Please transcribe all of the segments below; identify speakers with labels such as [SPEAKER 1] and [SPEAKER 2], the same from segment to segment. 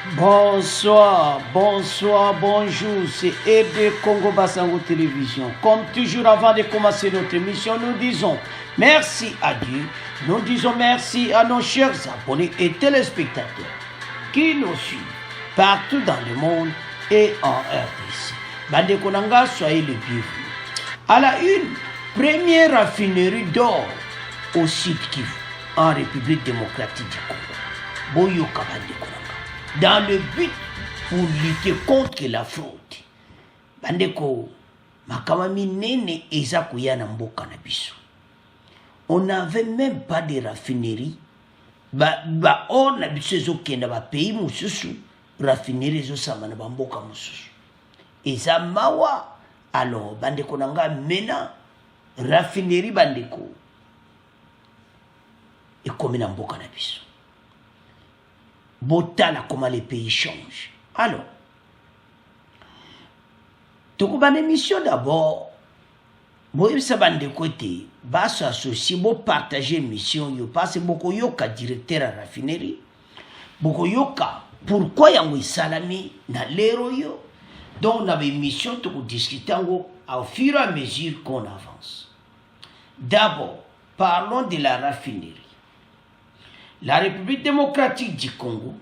[SPEAKER 1] Bonsoir, bonsoir, bonjour, c'est Ebe Congo Bassango Télévision. Comme toujours avant de commencer notre émission, nous disons merci à Dieu, nous disons merci à nos chers abonnés et téléspectateurs qui nous suivent partout dans le monde et en RDC. Bande Konanga, soyez les bienvenus. À la une, première raffinerie d'or au Sud Kivu, en République démocratique du Congo. Boyoka Bande Konanga. Dans le but pour lutter contre la fraude. Bandeko, makamami nene eza kuyana mboka na biso. On n'avait même pas de raffinerie. On na biso ezokenda ba pays mususu, raffinerie ezosamba na bamboka mususu. Eza mawa. Alors, bandeko nanga mena raffinerie bandeko. Ekomi na mboka na biso. Botala comment les pays changent. Alors, toko ban émission d'abord, boyebisa bande côté, ba s'associer, bo partager mission yo parce que boko yoka directeur à raffinerie, boko yoka pourquoi yango salami na lero yo. Donc na émission toko discuter au fur et à mesure qu'on avance. D'abord, parlons de la raffinerie. La République démocratique du Congo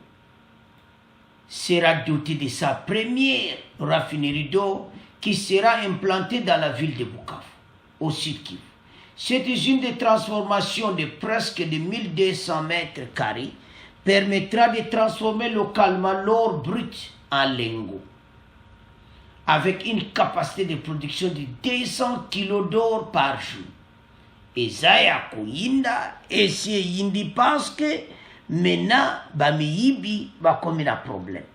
[SPEAKER 1] sera dotée de sa première raffinerie d'eau qui sera implantée dans la ville de Bukavu, au Sud Kivu. Cette usine de transformation de presque de 1200 mètres carrés permettra de transformer localement l'or brut en lingots, avec une capacité de production de 200 kg d'or par jour. Ezaya koyinda esi yindi parce que maintenant bamiyibi bakomi na problème.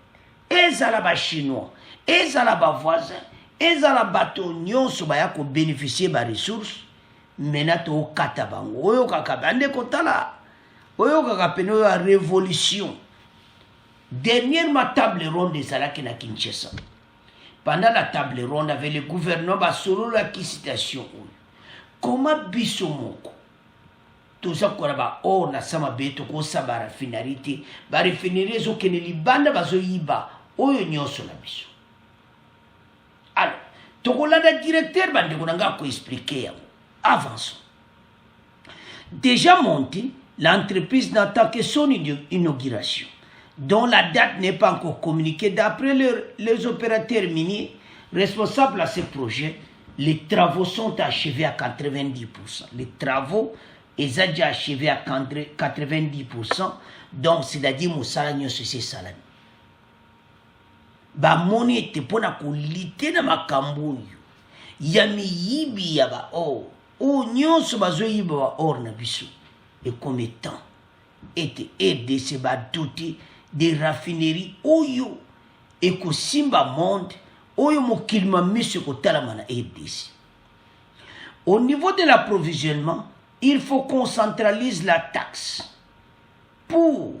[SPEAKER 1] Ezala ba chinois, ezala ba voisin, ezala bato nyonso baya ko bénéficier ba ressources maintenant to kata bango. Oyo kaka bande kotala. Oyo kaka peno ya révolution. Dernièrement table ronde ezalaki na Kinshasa. Pendant la table ronde avec le gouvernement basolo la ki citation. Comment biso moko toza kora ba or na sama beto ko sabara finalité ba refinerie zo kene libanda bazo yiba oyo nyoso na biso. Alors tokolanda directeur bande konanga ko expliquer yango. Avançons. Déjà monté, l'entreprise n'attend que son inauguration, dont la date n'est pas encore communiquée d'après les opérateurs miniers responsables à ce projet. Les travaux sont achevés à 90%. Les travaux sont déjà achevés à 90%. Donc, c'est-à-dire que nous c'est salami. Ba moni ete pona kulite na makambo yo. Ya miyibi ya ba or. O nyonso bazo yiba ba or na biso. Et comme temps ete RDC ba douter des raffineries oyo et ko simba monde. Au niveau de l'approvisionnement, il faut qu'on centralise la taxe pour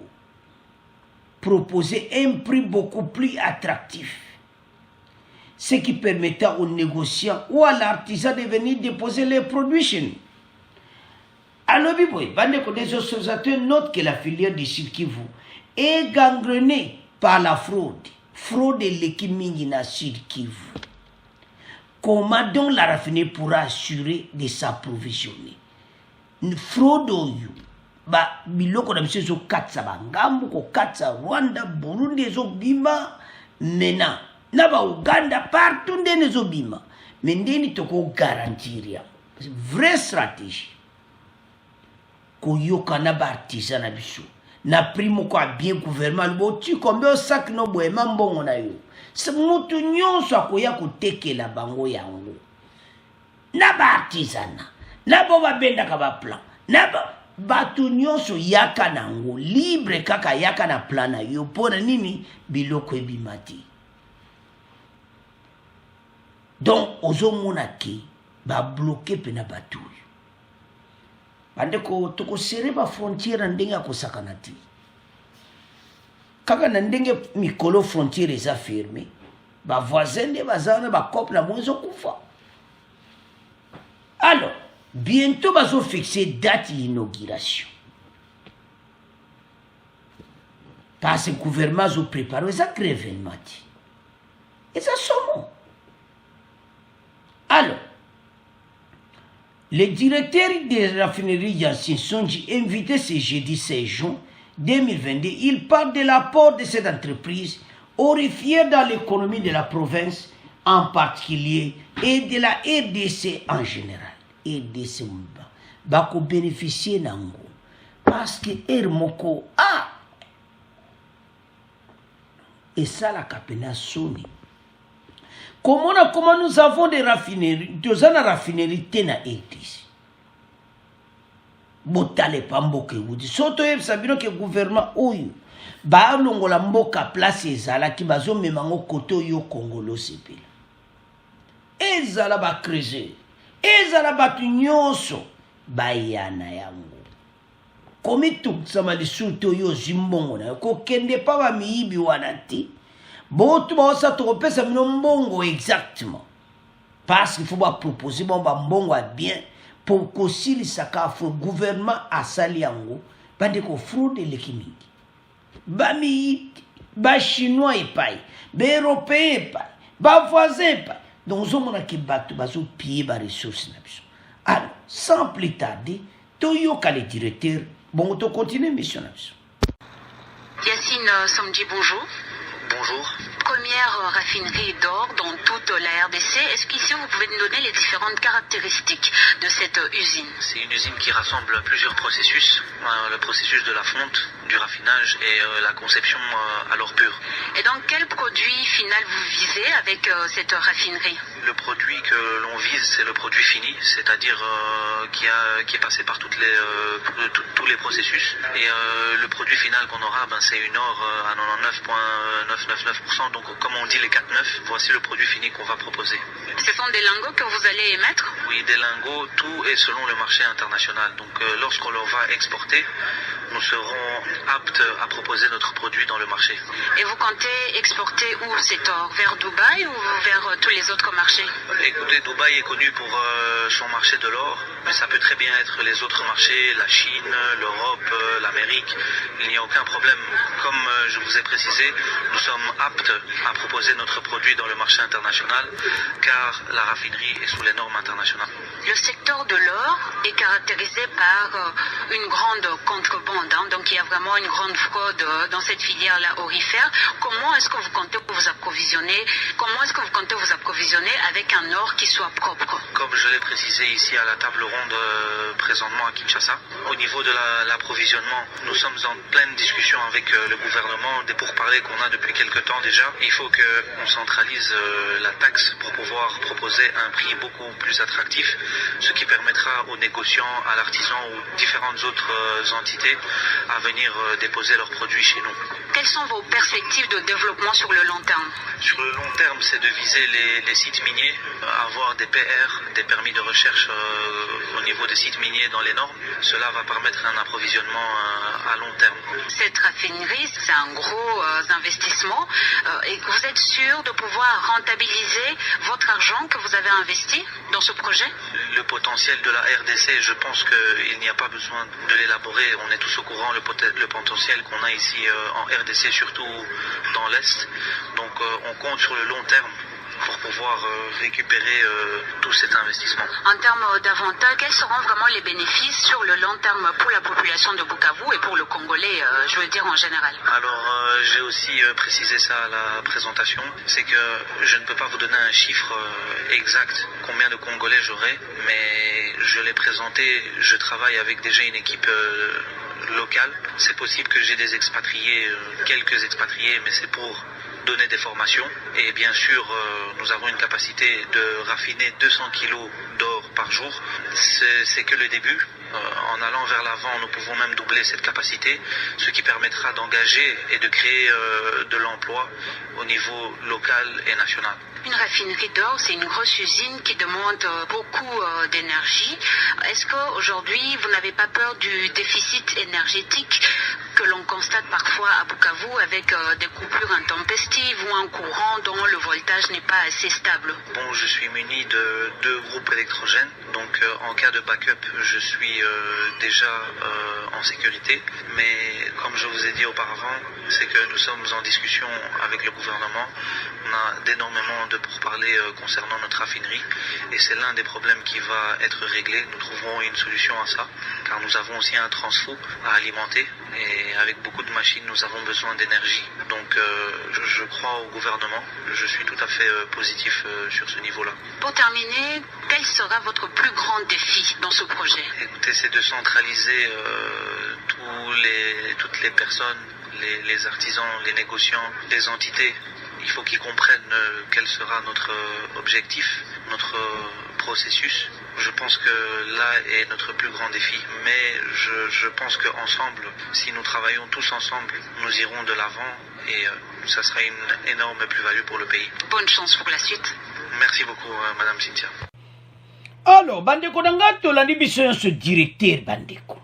[SPEAKER 1] proposer un prix beaucoup plus attractif, ce qui permettra aux négociants ou à l'artisan de venir déposer les produits chez nous. Alors, les observateurs notent que la filière du Sud Kivu est gangrenée par la fraude. Fraude de l'équipe Mingina Sud Kivu. Comment donc la raffinerie pourra assurer de s'approvisionner? Une fraude oyo. Ba biloko na biso zo katsa bangambo ko katsa Rwanda, Burundi zo bima mena. Na ba Uganda partout ndene zo bima. Mais ndeni toko garantir. Vraie stratégie. Ko yoka na ba artisan na biso. Na primo kwa bien gouvernement bo tu combien sac no boe mambongo na yo se mutu nyonso akoya kotekela bango yango na ba artisana na bo ba benda ka ba plan na ba batu nyonso yaka nango libre kaka yaka na plan na yo pona nini biloko ebimati. Donc ozomona ki ba bloquer pena batu. Bandeko toko serre ba frontière ndenge akosakana ti. Kaka na ndenge mikolo frontière eza fermé, ba voisin de bazana ba couple na mwezo kufa. Alors, bientôt bazo fixer date d'inauguration. Parce que le gouvernement a préparé ça événement. Et ça somme. Alors, les directeurs des raffineries Yassine sont invités ce jeudi 16 juin 2022. Ils parlent de l'apport de cette entreprise horrifiée dans l'économie de la province en particulier et de la RDC en général. RDC va bénéficier d'ango parce que Hermoko a et ça la capena Sony. Comment nous avons des raffineries, deux ans de raffinerie tena RDC. Botale pamboke wudi. Soto sabino que gouvernement oyo ba longola mboka place ezala ki bazo memango koto yo Congolo sepela. Ezala ba creuser. Ezala ba nyonso bayana yango. Komi tukisama lisuto yo zimbongo na ko kende pa ba miibi wanati. Botu ba osa tropesa mino mbongo exactement. Parce qu'il faut pas proposer bon ba mbongo a bien pour qu'aussi le sakafo gouvernement a sali yango bande ko fraude lekimi. Ba mi ba chinois et pas, ba européen et pas, ba voisin pas. Donc on a qui battu ba so pied ba ressources na biso. Alors, sans plus tarder, toyo ka le directeur, bon to continuer mission na biso.
[SPEAKER 2] Yassine Samdi, bonjour.
[SPEAKER 3] Bonjour.
[SPEAKER 2] Première raffinerie d'or dans toute la RDC. Est-ce qu'ici vous pouvez nous donner les différentes caractéristiques de cette usine?
[SPEAKER 3] C'est une usine qui rassemble plusieurs processus. Le processus de la fonte, du raffinage et la conception à l'or pur.
[SPEAKER 2] Et donc quel produit final vous visez avec cette raffinerie?
[SPEAKER 3] Le produit que l'on vise, c'est le produit fini, c'est-à-dire qui est passé par tous les processus. Et le produit final qu'on aura, c'est une or à 99,999%. Donc comme on dit les 4,9, voici le produit fini qu'on va proposer.
[SPEAKER 2] Ce sont des lingots que vous allez émettre?
[SPEAKER 3] Oui, des lingots, tout est selon le marché international. Donc lorsqu'on leur va exporter, nous serons aptes à proposer notre produit dans le marché.
[SPEAKER 2] Et vous comptez exporter où cet or? Vers Dubaï ou vers tous les autres marchés?
[SPEAKER 3] Écoutez, Dubaï est connu pour son marché de l'or, mais ça peut très bien être les autres marchés, la Chine, l'Europe, l'Amérique. Il n'y a aucun problème. Comme je vous ai précisé, nous sommes aptes à proposer notre produit dans le marché international, car la raffinerie est sous les normes internationales.
[SPEAKER 2] Le secteur de l'or est caractérisé par une grande contrebande, hein, donc il y a vraiment une grande fraude dans cette filière-là aurifère. Comment est-ce que vous comptez vous approvisionner? Comment est-ce que vous comptez vous approvisionner avec un or qui soit propre?
[SPEAKER 3] Comme je l'ai précisé ici à la table ronde présentement à Kinshasa, au niveau de l'approvisionnement, nous sommes en pleine discussion avec le gouvernement, des pourparlers qu'on a depuis quelques temps déjà. Il faut qu'on centralise la taxe pour pouvoir proposer un prix beaucoup plus attractif, ce qui permettra aux négociants, à l'artisan ou différentes autres entités à venir déposer leurs produits chez nous.
[SPEAKER 2] Quelles sont vos perspectives de développement sur le long terme?
[SPEAKER 3] Sur le long terme, c'est de viser les sites miniers, avoir des PR, des permis de recherche au niveau des sites miniers dans les normes. Cela va permettre un approvisionnement à long terme.
[SPEAKER 2] Cette raffinerie, c'est un gros investissement. Et vous êtes sûr de pouvoir rentabiliser votre argent que vous avez investi dans ce projet?
[SPEAKER 3] Le potentiel de la RDC, je pense qu'il n'y a pas besoin de l'élaborer. On est tous au courant le potentiel qu'on a ici en RDC, surtout dans l'Est. Donc on compte sur le long terme pour pouvoir récupérer tout cet investissement.
[SPEAKER 2] En termes d'avantages, quels seront vraiment les bénéfices sur le long terme pour la population de Bukavu et pour le Congolais, je veux dire en général?
[SPEAKER 3] Alors, j'ai aussi précisé ça à la présentation, c'est que je ne peux pas vous donner un chiffre exact, combien de Congolais j'aurai, mais je l'ai présenté, je travaille avec déjà une équipe locale. C'est possible que j'ai des expatriés, quelques expatriés, mais c'est pour donner des formations. Et bien sûr, nous avons une capacité de raffiner 200 kilos d'or par jour. C'est que le début. En allant vers l'avant, nous pouvons même doubler cette capacité, ce qui permettra d'engager et de créer de l'emploi au niveau local et national.
[SPEAKER 2] Une raffinerie d'or, c'est une grosse usine qui demande beaucoup d'énergie. Est-ce qu'aujourd'hui, vous n'avez pas peur du déficit énergétique que l'on constate parfois à Bukavu avec des coupures intempestives ou un courant dont le voltage n'est pas assez stable?
[SPEAKER 3] Bon, je suis muni de 2 groupes électrogènes, donc en cas de backup, je suis déjà en sécurité. Mais comme je vous ai dit auparavant, c'est que nous sommes en discussion avec le gouvernement. On a énormément de pourparlers concernant notre raffinerie et c'est l'un des problèmes qui va être réglé. Nous trouverons une solution à ça, car nous avons aussi un transfo à alimenter et avec beaucoup de machines, nous avons besoin d'énergie. Donc je crois au gouvernement, je suis tout à fait positif sur ce niveau-là.
[SPEAKER 2] Pour terminer, quel sera votre plus grand défi dans ce projet?
[SPEAKER 3] Écoutez, c'est de centraliser toutes les personnes, les artisans, les négociants, les entités. Il faut qu'ils comprennent quel sera notre objectif, notre processus. Je pense que là est notre plus grand défi, mais je pense qu'ensemble, si nous travaillons tous ensemble, nous irons de l'avant et ça sera une énorme plus-value pour le pays.
[SPEAKER 2] Bonne chance pour la suite.
[SPEAKER 3] Merci beaucoup, Madame Cynthia.
[SPEAKER 1] Alors, bandeko nanga tolandi biso ce directeur bandeko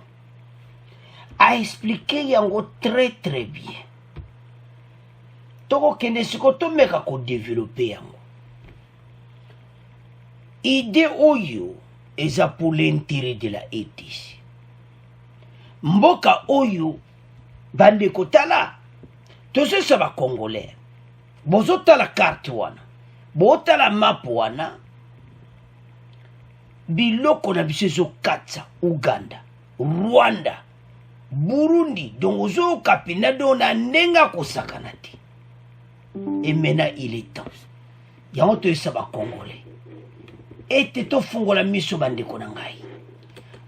[SPEAKER 1] a expliqué yango très très bien. Toko kende siko to meka ko développer yango. Idée oyo eza pour l'intérêt de la RDC. Mboka oyo bandeko tala tose saba congolais. Bozo tala carte wana. Bota la map wana. Biloko na biso ezokatisa Uganda, Rwanda, Burundi, donc ozokapina do na ndenga kosakana te. Et maintenant il est temps. Yango toyesa ba Congolais. Ete tofungola miso bandeko na ngai.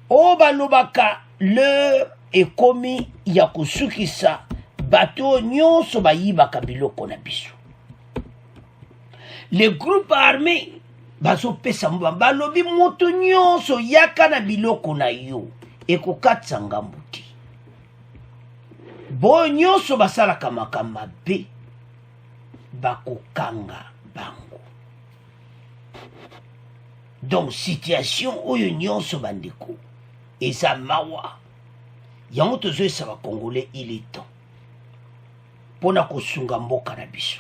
[SPEAKER 1] O balobaka l'heure ekomi ya kosukisa bato nyonso bayibaka biloko na biso. Les groupes armés bazo pesa mba balobi moto nyonso yaka na biloko na yo ekokatisa ngambu te. Boyo nyonso basalaka makambo mabe bakokanga bango. Donc situation oyo nyonso bandeko eza mawa. Yango tozoyesa ba Congolais il est temps pona kosunga mboka na biso.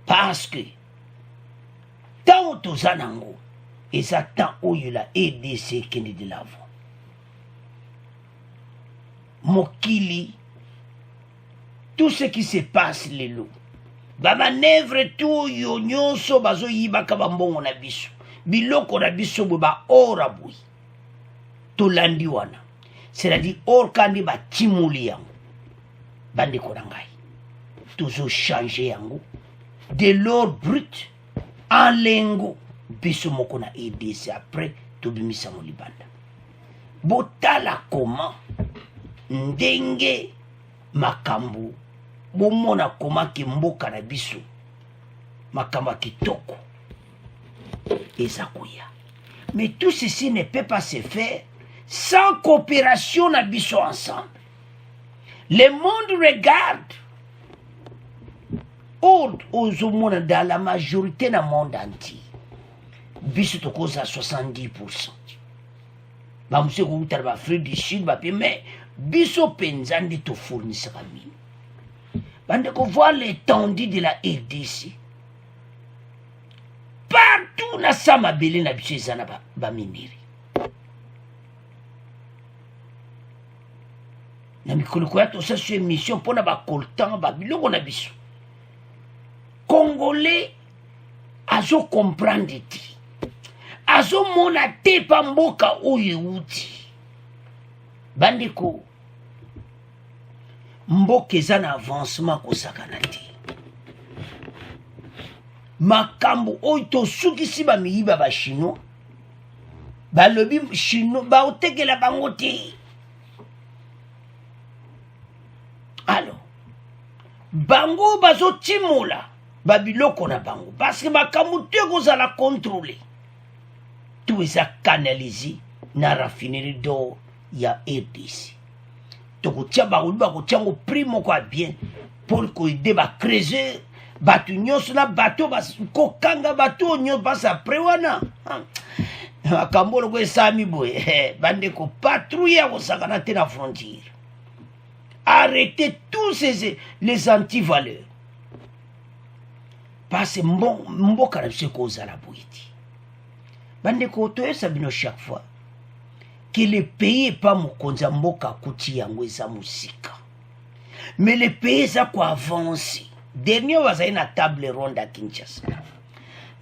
[SPEAKER 1] Parce que tant toza nango eza tant oyo la RDC kende de l'avant. Mokili, tout ce qui se passe lelo, ba manœuvre tout yo nyonso bazo yibaka bambongo na biso, biloko na biso ba ora bui. To landi wana, c'est-à-dire or kandi ba timuli yango. Bandeko na ngai, tozo changer yango de l'or brut en lengo biso moko na EDC après tobimisa mo libanda. Botala comment ndenge makambo bomona comment ki mboka na biso makambo kitoko ezakuya. Mais tout ceci ne peut pas se faire sans coopération na biso ensemble. Le monde regarde. Aux monde dans la majorité du monde entier. Biso to cause à 70%. Ba monsieur ko utara ba Afrique du Sud ba mais biso penzandi to fournir mine. Bande ko voir l'étendue de la RDC. Partout na sama belé na biso ezana ba miniri. Na mikolo ko ya to sa sur émission pona ba coltan ba biloko na biso. Congolais azo comprendre ti azo mona te pa mboka oyo uti bandeko mboka eza na avancement kosakana te makambo oyo tosukisi bamiyiba ba chinois balobi chinois baotekela bango te. Alors bango bazotimola babiloko na bango parce que makambo te kozala contrôler tout eza canalisé na raffinerie d'or ya RDC. Tokotia bakobi bakotiango prix moko ya bien pour koide bacreuseur bato nyonso na bato kokanga bato nyonso basi apres wana makambo loko esami boye bandeko patrouille ya kosakana te na frontière. arrêter tous les antivaleurs. Parce que mboka na biso kozala boyeti. Bandeko toyesa bino chaque fois que le pays est pas mokonza mboka kuti yango eza musika. Mais le pays eza ko avancer. Dernier wazai na table ronde à Kinshasa.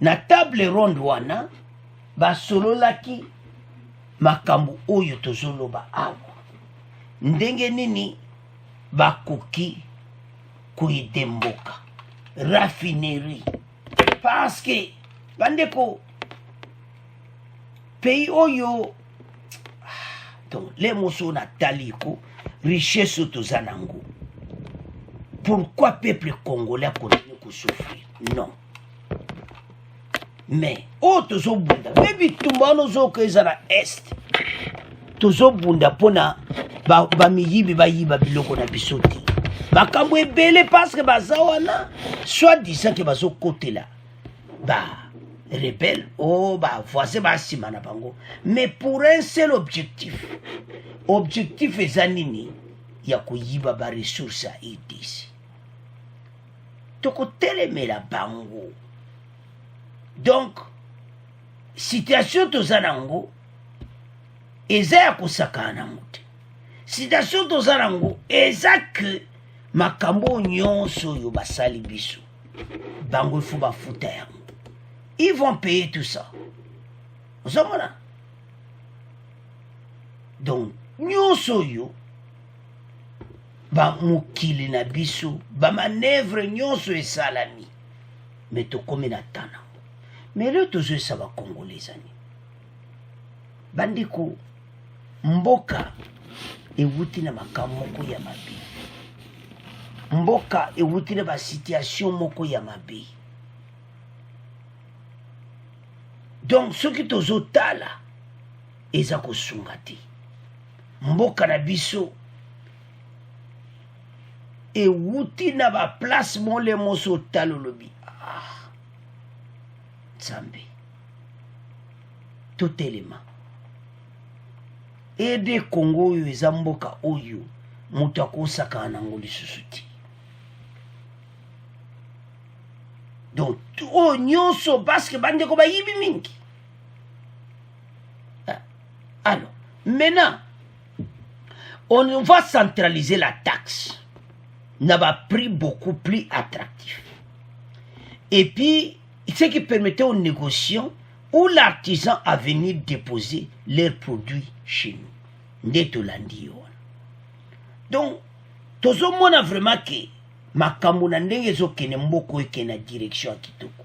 [SPEAKER 1] Na table ronde wana basololaki makambo oyo tozoloba awa. Ndenge nini bakoki koyede mboka. Raffinerie. Parce que bandeko pays oyo donc les mosso na taliko richesse tozanango. Pourquoi peuple congolais continue à souffrir? Non. Mais oh tozo bunda maybe tumbano zo kezana est tozo bunda pona ba miyibi ba yiba biloko na bisoti. Bakambo ebele parce que bazawana soit disant que bazo côté là ba rebelle oh ba voisin ba simana bango mais pour un seul objectif ezanini ya koyiba ba ressources à ici toko telemela bango. Donc situation tozanango eza ya kosakana mote situation tozanango eza que makambo nyonso yo basali biso bango il faut bafuta yango. Ils vont payer tout ça. Vous savez là. Donc nyonso yo ba mukili na biso ba manœuvre nyonso esalami mais to komi na tana. Mais le tozo ça va congolais ani. Bandiko mboka ewuti na makambo moko ya mabe. Mboka ewuti na ba situation moko ya mabe. Donc ce qui tozo tala eza ko sungati. Mboka na biso ewuti na ba place mon le moso talo lobi. Zambe. Tout élément. Ede Congo oyo eza mboka oyo mutu akosaka nango lisusu te. Donc o nyonso parce que bandeko bayibi mingi. Alors, maintenant on va centraliser la taxe. N'a pas prix beaucoup plus attractif. Et puis ce qui permettait aux négociants ou l'artisan à venir déposer leurs produits chez nous. Donc, tout le monde a vraiment que makambo na ndenge zo kene mboko eke na direction à kitoko.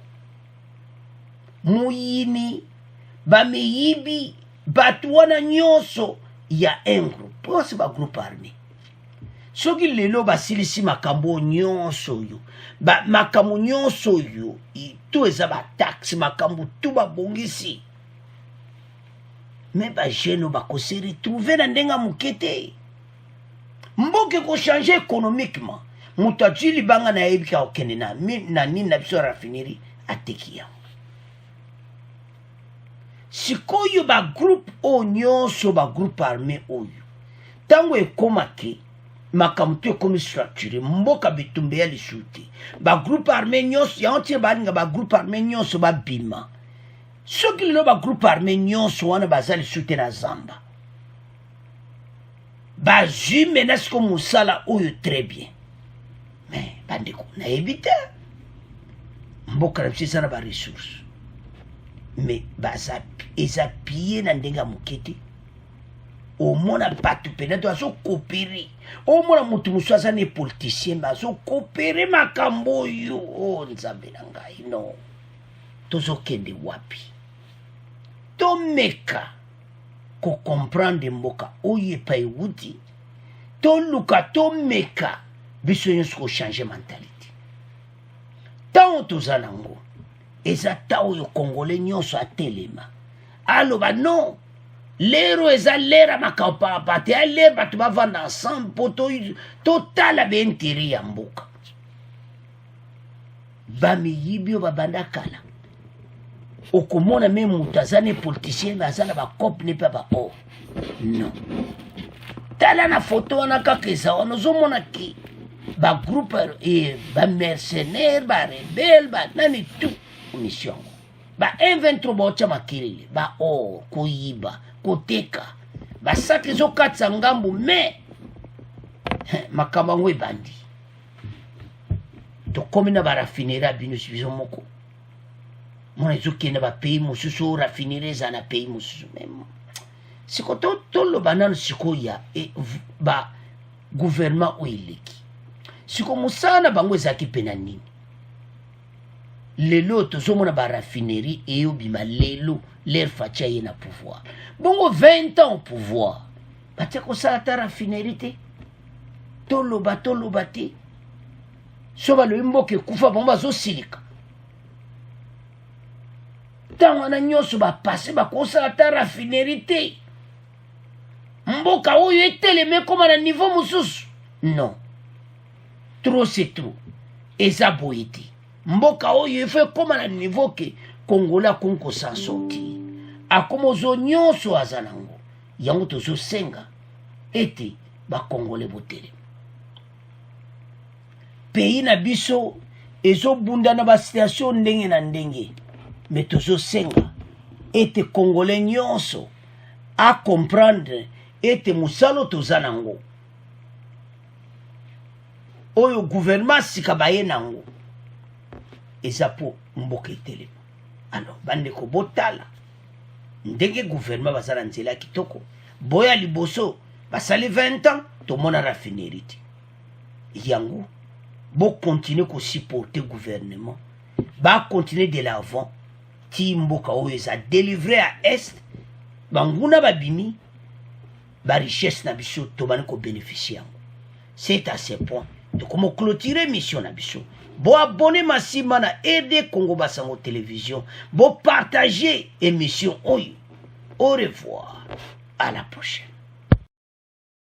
[SPEAKER 1] Muyini, bameyibi, batwana nyonso, il y a un groupe. C'est pas groupe armé. Soki lelo basilisi makambo nyonso yo. Makambo nyonso yo. Tout eza ba taxe makambo tout ba bongisi. Mais ba jeune ba ko se retrouver na ndenga mukete. Mboke ko changer économiquement. Mutaji libanga na ebika okene na nini na biso raffinerie atekia. Sikoyo ba groupe o nyonso ba groupe armé oyo. Tango ekomake makamto comme structuré mboka bitumbe ya lisuti ba groupe armé nyonso ya ontie balinga ba groupe armé nyonso ba bima soki lelo ba groupe armé nyonso wana bazali lisuti na zamba ba ju menace comme musala oyo très bien mais bandeko na éviter mboka na pisa na ba ressources mais baza eza pillé na ndenga mukete au moins pas tout peut-être azo coopérer au moins mutu musaza ne politicien bazo coopérer makambo yo oh nzambe na ngai non tozo kende wapi to meka ko comprendre mboka oye pa ewuti to luka to meka biso nyonso ko changer mentalité tant tozanango eza ta oyo congolais nyonso atelema aloba non l'ero eza lera makapa pate a lera batu bavanda ensemble poto totala bentiri ya mboka bamiyibi oyo babanda kala okomona me mutu aza ne politicien aza na bacope ne mpe ba or non tala na photo wana kaka eza wana ozomona ki bagroupe bamercenaire barebele banani tu mission yango ba-M23 baotya makelele baor koyiba koteka basaka ezokatisa ngambu me makambo yango ebandi tokomi na barafineri ya biso moko mona ezokende bapays mosusu rafineri eza na pays mosusu meme siko toloba nano sikoyo ya bagouvernement oyo eleki siko mosala na bango ezalaki mpe na nini lelo tozomona barafineri eyobima lelo lere faci aye na pouvoir bongo 20 ans au pouvoir batia kosala ta rafineri te toloba te so balobi mboka ekufa bango bazosilika ntango wana nyonso bapase bakosala ta rafineri te mboka oyo etelemi ekoma na niveau mosusu non trop c'est trop eza boye te mboka oyo efo ekoma na niveau ke congolais akomi kosan sorti akoma ozo nyonso aza nango yango tozosenga ete bacongolais botelema pays na biso ezobunda na basituation ndenge na ndenge me tozosenga ete congolais nyonso acomprendre ete mosala toza nango oyo gouvernement sika baye nango eza po mboka etelema alors bandeko botala ndenge gouvernement baza na nzela ya kitoko boya liboso basali 20 ans tomona rafineri te yango bokontinue kosupporte gouvernement bakontinue de l'avant ti mboka oyo eza délivre à est banguna babimi barichesse na biso tobani kobénéficie yango c'est à ce point tokoma clôturer mission na biso bo abonner masima na RD Congo Basango Télévision bo partager émission oyo au revoir à la prochaine.